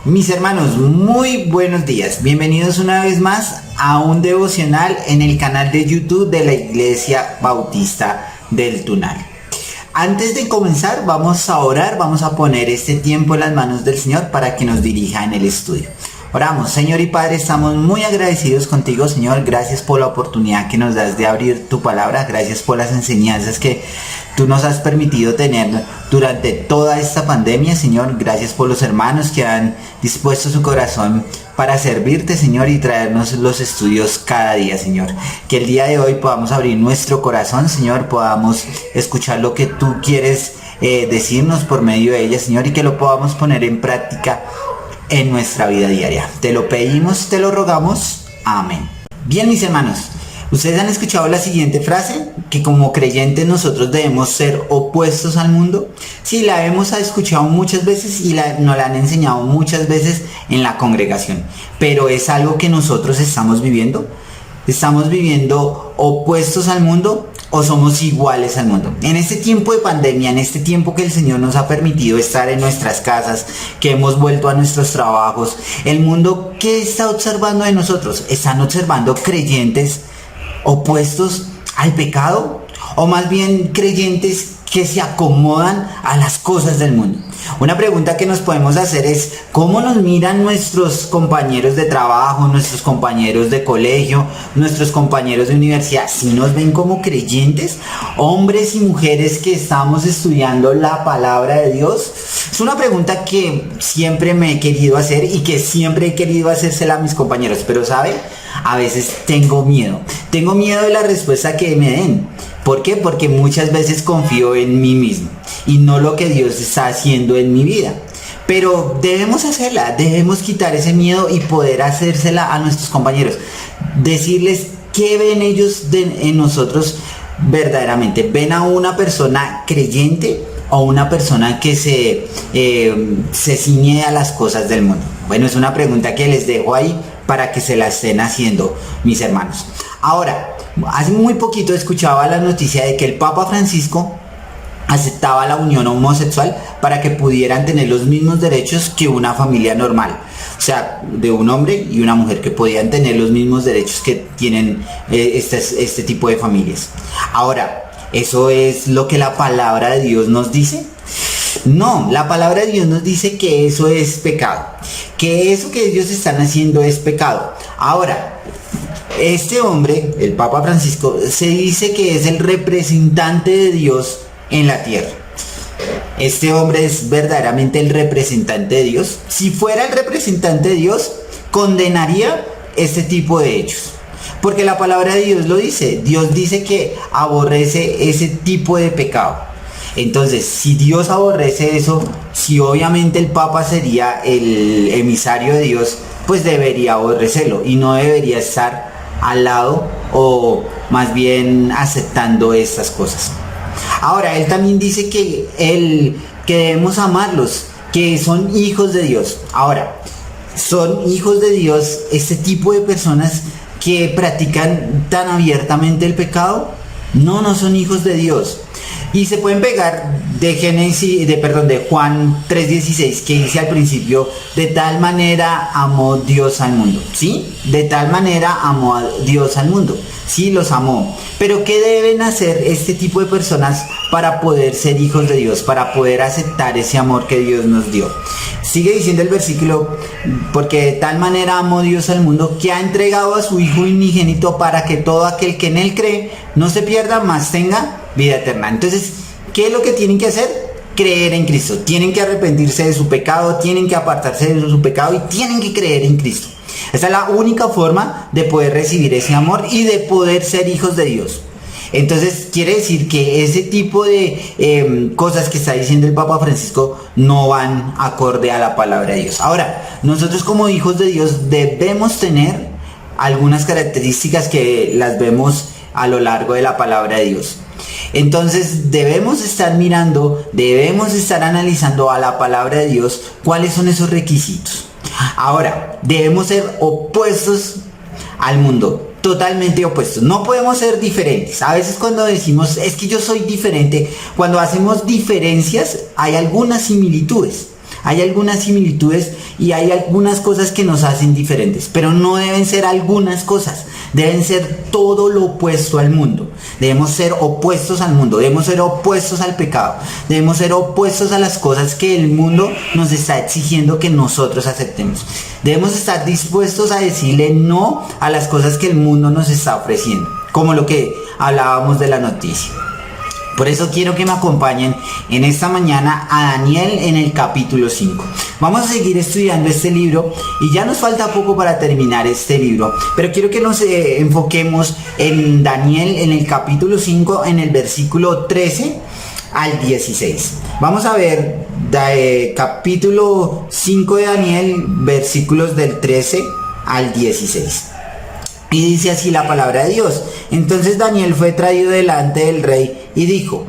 Mis hermanos, muy buenos días. Bienvenidos una vez más a un devocional en el canal de YouTube de la Iglesia Bautista del Tunal. Antes de comenzar, vamos a orar, vamos a poner este tiempo en las manos del Señor para que nos dirija en el estudio. Oramos. Señor y Padre, estamos muy agradecidos contigo, Señor. Gracias por la oportunidad que nos das de abrir tu palabra. Gracias por las enseñanzas que tú nos has permitido tener durante toda esta pandemia, Señor. Gracias por los hermanos que han dispuesto su corazón para servirte, Señor, y traernos los estudios cada día, Señor. Que el día de hoy podamos abrir nuestro corazón, Señor, podamos escuchar lo que tú quieres decirnos por medio de ella, Señor, y que lo podamos poner en práctica en nuestra vida diaria. Te lo pedimos, te lo rogamos. Amén. Bien, mis hermanos, ¿ustedes han escuchado la siguiente frase? Que como creyentes nosotros debemos ser opuestos al mundo. Sí, la hemos escuchado muchas veces y nos la han enseñado muchas veces en la congregación. Pero es algo que nosotros estamos viviendo. ¿Estamos viviendo opuestos al mundo o somos iguales al mundo? En este tiempo de pandemia, en este tiempo que el Señor nos ha permitido estar en nuestras casas, que hemos vuelto a nuestros trabajos, el mundo, ¿qué está observando de nosotros? ¿Están observando creyentes opuestos al pecado? ¿O más bien creyentes que se acomodan a las cosas del mundo? Una pregunta que nos podemos hacer es: ¿cómo nos miran nuestros compañeros de trabajo, nuestros compañeros de colegio, nuestros compañeros de universidad? ¿Si nos ven como creyentes, hombres y mujeres que estamos estudiando la palabra de Dios? Es una pregunta que siempre me he querido hacer y que siempre he querido hacérsela a mis compañeros, pero ¿sabe? A veces tengo miedo de la respuesta que me den. ¿Por qué? Porque muchas veces confío en mí mismo y no lo que Dios está haciendo en mi vida. Pero debemos hacerla, debemos quitar ese miedo y poder hacérsela a nuestros compañeros. Decirles qué ven ellos en nosotros verdaderamente. ¿Ven a una persona creyente o una persona que se ciñe a las cosas del mundo? Bueno, es una pregunta que les dejo ahí para que se la estén haciendo, mis hermanos. Ahora, hace muy poquito escuchaba la noticia de que el Papa Francisco aceptaba la unión homosexual para que pudieran tener los mismos derechos que una familia normal. O sea, de un hombre y una mujer, que podían tener los mismos derechos que tienen este tipo de familias. Ahora, ¿eso es lo que la palabra de Dios nos dice? No, la palabra de Dios nos dice que eso es pecado, que eso que ellos están haciendo es pecado. Ahora, este hombre, el Papa Francisco, se dice que es el representante de Dios en la tierra. Este hombre es verdaderamente el representante de Dios. Si fuera el representante de Dios, condenaría este tipo de hechos. Porque la palabra de Dios lo dice. Dios dice que aborrece ese tipo de pecado. Entonces, si Dios aborrece eso, si obviamente el Papa sería el emisario de Dios, pues debería aborrecerlo y no debería estar al lado o más bien aceptando estas cosas. Ahora, él también dice que debemos amarlos, que son hijos de Dios. Ahora, ¿son hijos de Dios este tipo de personas que practican tan abiertamente el pecado? No, no son hijos de Dios. Y se pueden pegar de Juan 3:16, que dice al principio: de tal manera amó Dios al mundo. ¿Sí? De tal manera amó a Dios al mundo. Sí, los amó. Pero ¿qué deben hacer este tipo de personas para poder ser hijos de Dios? Para poder aceptar ese amor que Dios nos dio. Sigue diciendo el versículo: porque de tal manera amó Dios al mundo, que ha entregado a su Hijo unigénito, para que todo aquel que en él cree no se pierda, mas tenga vida eterna. Entonces, ¿qué es lo que tienen que hacer? Creer en Cristo. Tienen que arrepentirse de su pecado, tienen que apartarse de su pecado y tienen que creer en Cristo. Esa es la única forma de poder recibir ese amor y de poder ser hijos de Dios. Entonces quiere decir que ese tipo de cosas que está diciendo el Papa Francisco no van acorde a la palabra de Dios. Ahora, nosotros como hijos de Dios debemos tener algunas características que las vemos a lo largo de la palabra de Dios. Entonces debemos estar mirando, debemos estar analizando a la palabra de Dios cuáles son esos requisitos. Ahora, debemos ser opuestos al mundo, totalmente opuestos. No podemos ser diferentes. A veces cuando decimos es que yo soy diferente, cuando hacemos diferencias hay algunas similitudes. Hay algunas similitudes y hay algunas cosas que nos hacen diferentes, pero no deben ser algunas cosas, deben ser todo lo opuesto al mundo. Debemos ser opuestos al mundo, debemos ser opuestos al pecado, debemos ser opuestos a las cosas que el mundo nos está exigiendo que nosotros aceptemos. Debemos estar dispuestos a decirle no a las cosas que el mundo nos está ofreciendo, como lo que hablábamos de la noticia. Por eso quiero que me acompañen en esta mañana a Daniel en el capítulo 5. Vamos a seguir estudiando este libro y ya nos falta poco para terminar este libro, pero quiero que nos enfoquemos en Daniel en el capítulo 5, en el versículo 13 al 16. Vamos a ver capítulo 5 de Daniel, versículos del 13 al 16. Y dice así la palabra de Dios. Entonces Daniel fue traído delante del rey y dijo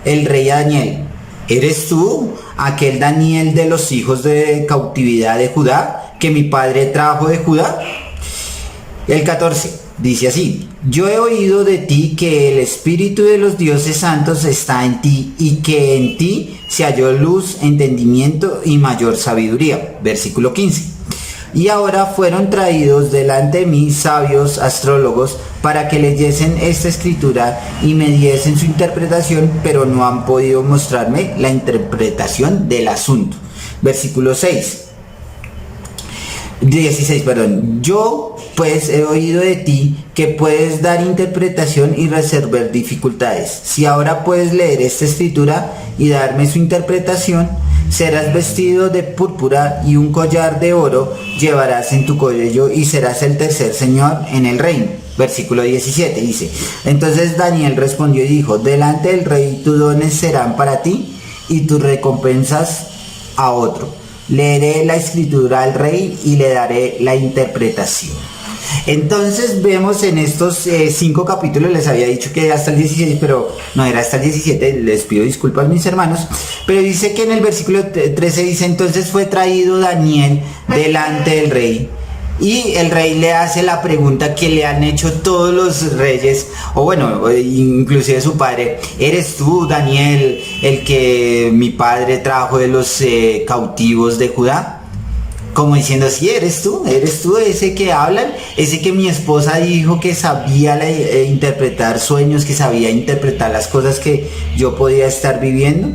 el rey a Daniel: ¿eres tú aquel Daniel de los hijos de cautividad de Judá, que mi padre trajo de Judá? El 14 dice así: yo he oído de ti que el espíritu de los dioses santos está en ti, y que en ti se halló luz, entendimiento y mayor sabiduría. Versículo 15. Y ahora fueron traídos delante de mí sabios astrólogos para que leyesen esta escritura y me diesen su interpretación, pero no han podido mostrarme la interpretación del asunto. Versículo 16. Yo pues he oído de ti que puedes dar interpretación y resolver dificultades. Si ahora puedes leer esta escritura y darme su interpretación, serás vestido de púrpura y un collar de oro llevarás en tu cuello y serás el tercer señor en el reino. Versículo 17 dice: entonces Daniel respondió y dijo: delante del rey tus dones serán para ti y tus recompensas a otro. Leeré la escritura al rey y le daré la interpretación. Entonces vemos en estos 5 capítulos, les había dicho que hasta el 16, pero no era hasta el 17, les pido disculpas mis hermanos, pero dice que en el versículo 13 dice: entonces fue traído Daniel delante del rey. Y el rey le hace la pregunta que le han hecho todos los reyes, o bueno, inclusive su padre: ¿eres tú, Daniel, el que mi padre trajo de los cautivos de Judá? Como diciendo: sí, eres tú ese que hablan, ese que mi esposa dijo que sabía interpretar sueños, que sabía interpretar las cosas que yo podía estar viviendo.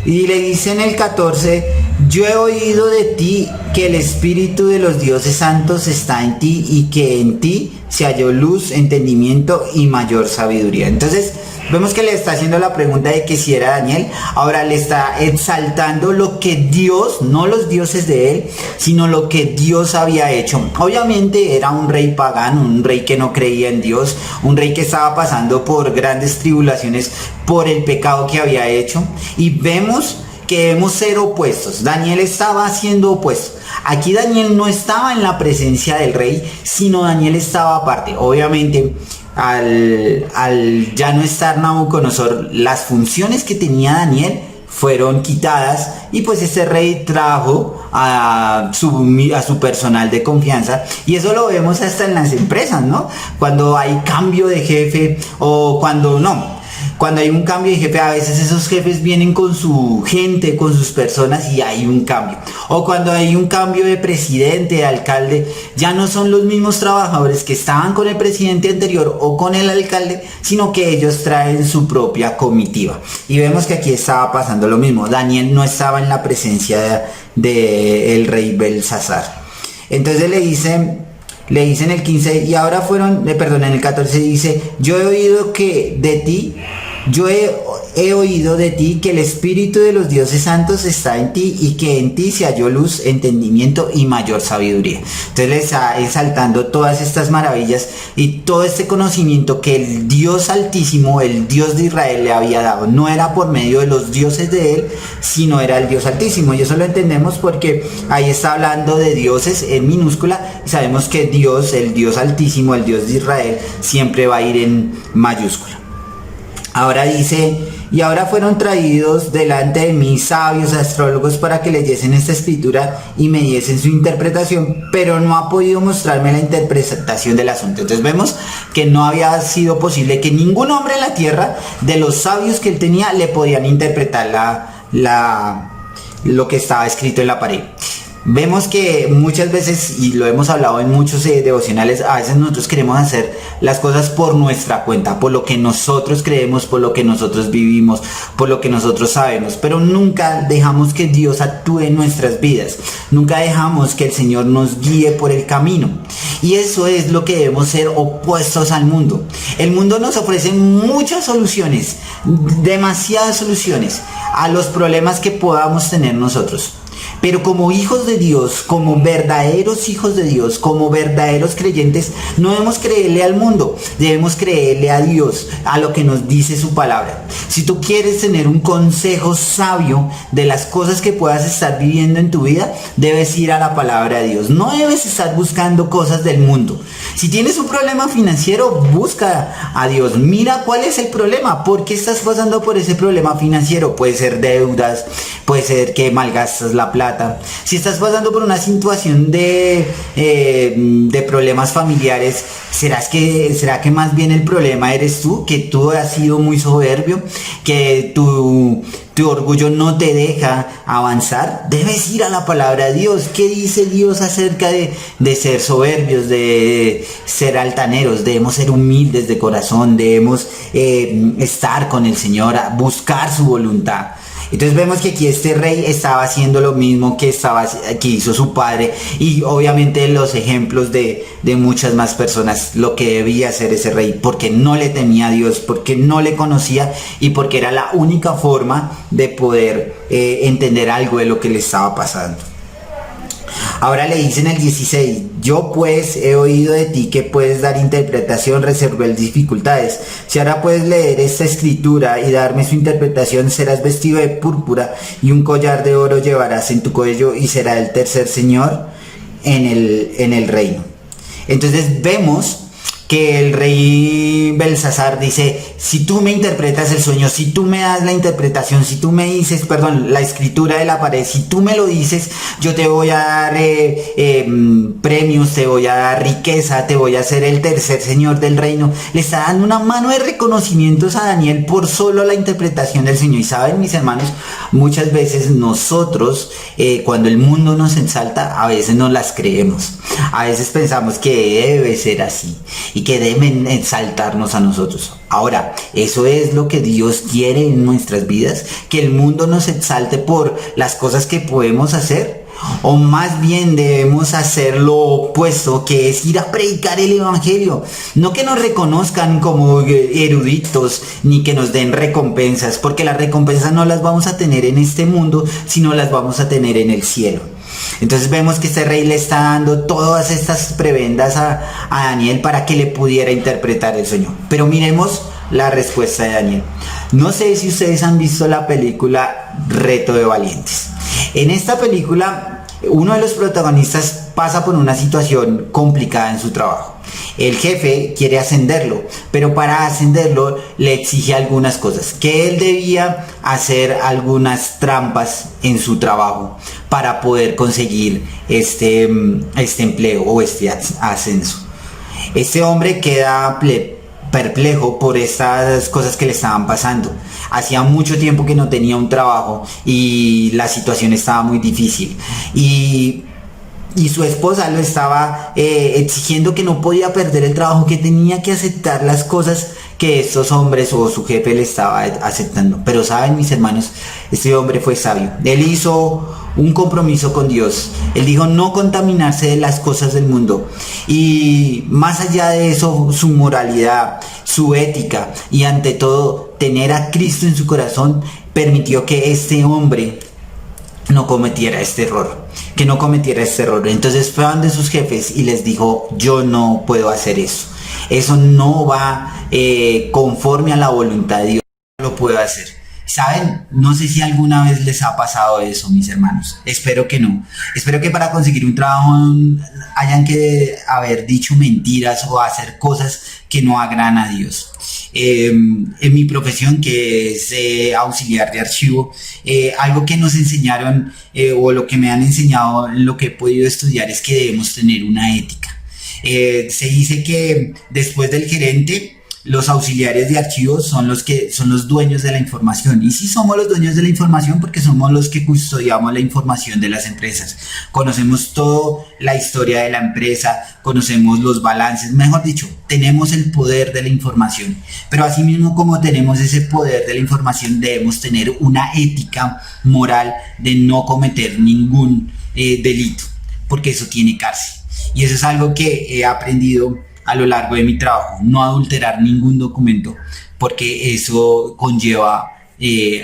Y le dice en el 14: yo he oído de ti que el espíritu de los dioses santos está en ti y que en ti se halló luz, entendimiento y mayor sabiduría. Entonces vemos que le está haciendo la pregunta de que si era Daniel. Ahora le está exaltando lo que Dios, no los dioses de él, sino lo que Dios había hecho. Obviamente era un rey pagano, un rey que no creía en Dios, un rey que estaba pasando por grandes tribulaciones por el pecado que había hecho. Y vemos que debemos ser opuestos. Daniel estaba siendo opuesto. Aquí Daniel no estaba en la presencia del rey, sino Daniel estaba aparte. Obviamente al ya no estar Nabucodonosor, las funciones que tenía Daniel fueron quitadas, y pues este rey trajo a su personal de confianza, y eso lo vemos hasta en las empresas, ¿no? Cuando hay cambio de jefe, o cuando hay un cambio de jefe, a veces esos jefes vienen con su gente, con sus personas, y hay un cambio. O cuando hay un cambio de presidente, de alcalde, ya no son los mismos trabajadores que estaban con el presidente anterior o con el alcalde, sino que ellos traen su propia comitiva. Y vemos que aquí estaba pasando lo mismo. Daniel no estaba en la presencia del rey Belsasar. Entonces le dice en el 15, y ahora en el 14 dice: yo he oído de ti que el espíritu de los dioses santos está en ti y que en ti se halló luz, entendimiento y mayor sabiduría. Entonces le está exaltando todas estas maravillas y todo este conocimiento que el Dios Altísimo, el Dios de Israel, le había dado. No era por medio de los dioses de él, sino era el Dios Altísimo. Y eso lo entendemos porque ahí está hablando de dioses en minúscula, y sabemos que Dios, el Dios Altísimo, el Dios de Israel, siempre va a ir en mayúscula. Ahora dice: y ahora fueron traídos delante de mí sabios astrólogos para que leyesen esta escritura y me diesen su interpretación, pero no ha podido mostrarme la interpretación del asunto. Entonces vemos que no había sido posible que ningún hombre en la tierra, de los sabios que él tenía, le podían interpretar lo que estaba escrito en la pared. Vemos que muchas veces, y lo hemos hablado en muchos devocionales, a veces nosotros queremos hacer las cosas por nuestra cuenta, por lo que nosotros creemos, por lo que nosotros vivimos, por lo que nosotros sabemos, pero nunca dejamos que Dios actúe en nuestras vidas, nunca dejamos que el Señor nos guíe por el camino. Y eso es lo que debemos ser, opuestos al mundo. El mundo nos ofrece muchas soluciones, demasiadas soluciones a los problemas que podamos tener nosotros. Pero como hijos de Dios, como verdaderos hijos de Dios, como verdaderos creyentes, no debemos creerle al mundo, debemos creerle a Dios, a lo que nos dice su palabra. Si tú quieres tener un consejo sabio de las cosas que puedas estar viviendo en tu vida, debes ir a la palabra de Dios. No debes estar buscando cosas del mundo. Si tienes un problema financiero, busca a Dios. Mira cuál es el problema, por qué estás pasando por ese problema financiero. Puede ser deudas, puede ser que malgastas la plata. Si estás pasando por una situación de problemas familiares, ¿será que más bien el problema eres tú? Que tú has sido muy soberbio, que tu orgullo no te deja avanzar. Debes ir a la palabra de Dios. ¿Qué dice Dios acerca de ser soberbios, de ser altaneros? Debemos ser humildes de corazón, debemos estar con el Señor, buscar su voluntad. Entonces vemos que aquí este rey estaba haciendo lo mismo que hizo su padre, y obviamente los ejemplos de muchas más personas, lo que debía hacer ese rey, porque no le temía a Dios, porque no le conocía y porque era la única forma de poder entender algo de lo que le estaba pasando. Ahora le dice en el 16, yo pues he oído de ti que puedes dar interpretación, resolver dificultades. Si ahora puedes leer esta escritura y darme su interpretación, serás vestido de púrpura y un collar de oro llevarás en tu cuello y será el tercer señor en el reino. Entonces vemos que el rey Belsasar dice, si tú me interpretas el sueño, si tú me das la interpretación, si tú me dices, la escritura de la pared, si tú me lo dices, yo te voy a dar premios, te voy a dar riqueza, te voy a hacer el tercer señor del reino. Le está dando una mano de reconocimientos a Daniel por solo la interpretación del sueño. Y saben, mis hermanos, muchas veces nosotros, cuando el mundo nos ensalta, a veces no las creemos. A veces pensamos que debe ser así y que deben exaltarnos a nosotros. Ahora, eso es lo que Dios quiere en nuestras vidas, que el mundo nos exalte por las cosas que podemos hacer, o más bien debemos hacer lo opuesto, que es ir a predicar el evangelio. No que nos reconozcan como eruditos, ni que nos den recompensas, porque las recompensas no las vamos a tener en este mundo, sino las vamos a tener en el cielo. Entonces vemos que este rey le está dando todas estas prebendas a Daniel para que le pudiera interpretar el sueño. Pero miremos la respuesta de Daniel. No sé si ustedes han visto la película Reto de Valientes. En esta película, uno de los protagonistas pasa por una situación complicada en su trabajo. El jefe quiere ascenderlo, pero para ascenderlo le exige algunas cosas, que él debía hacer algunas trampas en su trabajo para poder conseguir este empleo o este ascenso. Este hombre queda perplejo por estas cosas que le estaban pasando. Hacía mucho tiempo que no tenía un trabajo y la situación estaba muy difícil, y su esposa lo estaba exigiendo que no podía perder el trabajo, que tenía que aceptar las cosas que estos hombres o su jefe le estaba aceptando. Pero saben, mis hermanos, este hombre fue sabio. Él hizo un compromiso con Dios. Él dijo no contaminarse de las cosas del mundo, y más allá de eso, su moralidad, su ética y ante todo tener a Cristo en su corazón permitió que este hombre no cometiera este error, Entonces fue donde sus jefes y les dijo, yo no puedo hacer eso no va conforme a la voluntad de Dios, no lo puedo hacer. ¿Saben? No sé si alguna vez les ha pasado eso, mis hermanos. Espero que no. Espero que para conseguir un trabajo hayan que haber dicho mentiras o hacer cosas que no agradan a Dios. En mi profesión, que es auxiliar de archivo, algo que nos enseñaron o lo que me han enseñado en lo que he podido estudiar es que debemos tener una ética. Se dice que después del gerente los auxiliares de archivos son los dueños de la información. Y sí somos los dueños de la información porque somos los que custodiamos la información de las empresas. Conocemos toda la historia de la empresa, conocemos los balances, mejor dicho, tenemos el poder de la información. Pero asimismo, como tenemos ese poder de la información, debemos tener una ética moral de no cometer ningún delito, porque eso tiene cárcel. Y eso es algo que he aprendido a lo largo de mi trabajo, no adulterar ningún documento, porque eso conlleva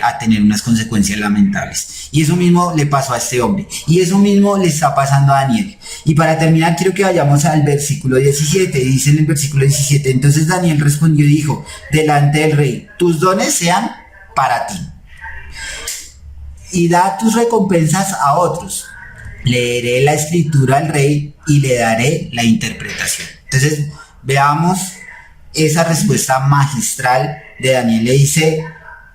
a tener unas consecuencias lamentables. Y eso mismo le pasó a este hombre, y eso mismo le está pasando a Daniel. Y para terminar, quiero que vayamos al versículo 17. Dice en el versículo 17: entonces Daniel respondió y dijo delante del rey: tus dones sean para ti, y da tus recompensas a otros. Leeré la escritura al rey y le daré la interpretación. Entonces, veamos esa respuesta magistral de Daniel. Le dice: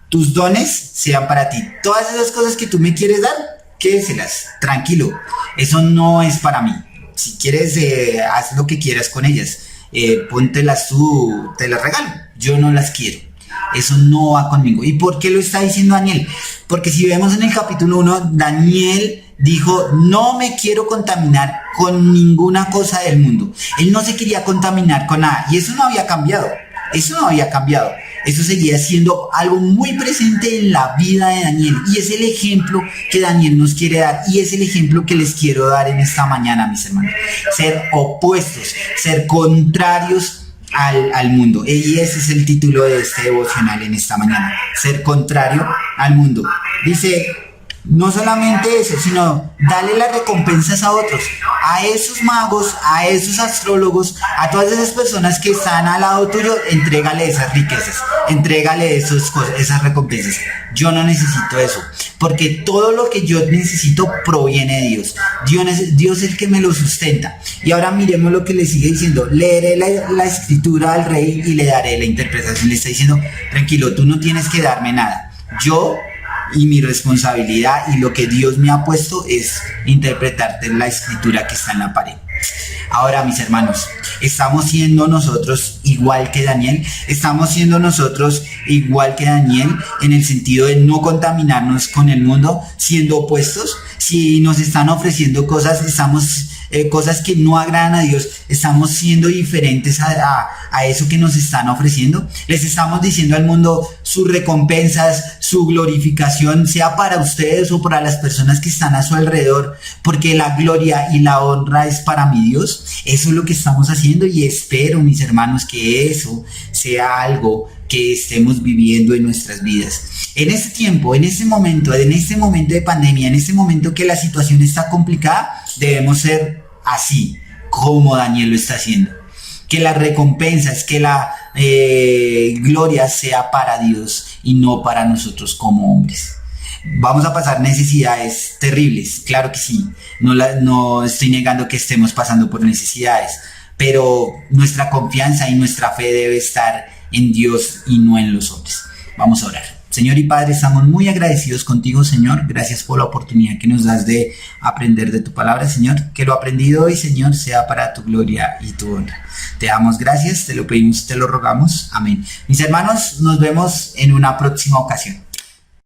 tus dones sean para ti. Todas esas cosas que tú me quieres dar, quédeselas, tranquilo. Eso no es para mí. Si quieres, haz lo que quieras con ellas. Póntelas tú, te las regalo. Yo no las quiero. Eso no va conmigo. ¿Y por qué lo está diciendo Daniel? Porque si vemos en el capítulo 1, Daniel dijo: no me quiero contaminar con ninguna cosa del mundo. Él no se quería contaminar con nada. Y eso no había cambiado. Eso seguía siendo algo muy presente en la vida de Daniel. Y es el ejemplo que Daniel nos quiere dar. Y es el ejemplo que les quiero dar en esta mañana, mis hermanos. Ser opuestos, ser contrarios al mundo. Y ese es el título de este devocional en esta mañana: ser contrario al mundo. Dice: no solamente eso, sino dale las recompensas a otros, a esos magos, a esos astrólogos, a todas esas personas que están al lado tuyo. Entrégale esas riquezas, entrégale esas recompensas. Yo no necesito eso, porque todo lo que yo necesito proviene de Dios. Dios es el que me lo sustenta. Y ahora miremos lo que le sigue diciendo: leeré la escritura al rey y le daré la interpretación. Le está diciendo: tranquilo, tú no tienes que darme nada. Yo y mi responsabilidad y lo que Dios me ha puesto es interpretarte la escritura que está en la pared. Ahora, mis hermanos, ¿estamos siendo nosotros igual que Daniel? ¿Estamos siendo nosotros igual que Daniel en el sentido de no contaminarnos con el mundo, siendo opuestos? Si nos están ofreciendo cosas, cosas que no agradan a Dios, ¿estamos siendo diferentes a eso que nos están ofreciendo? Les estamos diciendo al mundo: sus recompensas, su glorificación sea para ustedes o para las personas que están a su alrededor, porque la gloria y la honra es para mi Dios. Eso es lo que estamos haciendo, y espero, mis hermanos, que eso sea algo que estemos viviendo en nuestras vidas. En este tiempo, en este momento de pandemia, en este momento que la situación está complicada, debemos ser así como Daniel lo está haciendo. Que las recompensas, que la gloria sea para Dios y no para nosotros como hombres. Vamos a pasar necesidades terribles, claro que sí. No estoy negando que estemos pasando por necesidades, pero nuestra confianza y nuestra fe debe estar en Dios y no en los hombres. Vamos a orar. Señor y Padre, estamos muy agradecidos contigo, Señor. Gracias por la oportunidad que nos das de aprender de tu palabra, Señor. Que lo aprendido hoy, Señor, sea para tu gloria y tu honra. Te damos gracias, te lo pedimos, te lo rogamos. Amén. Mis hermanos, nos vemos en una próxima ocasión.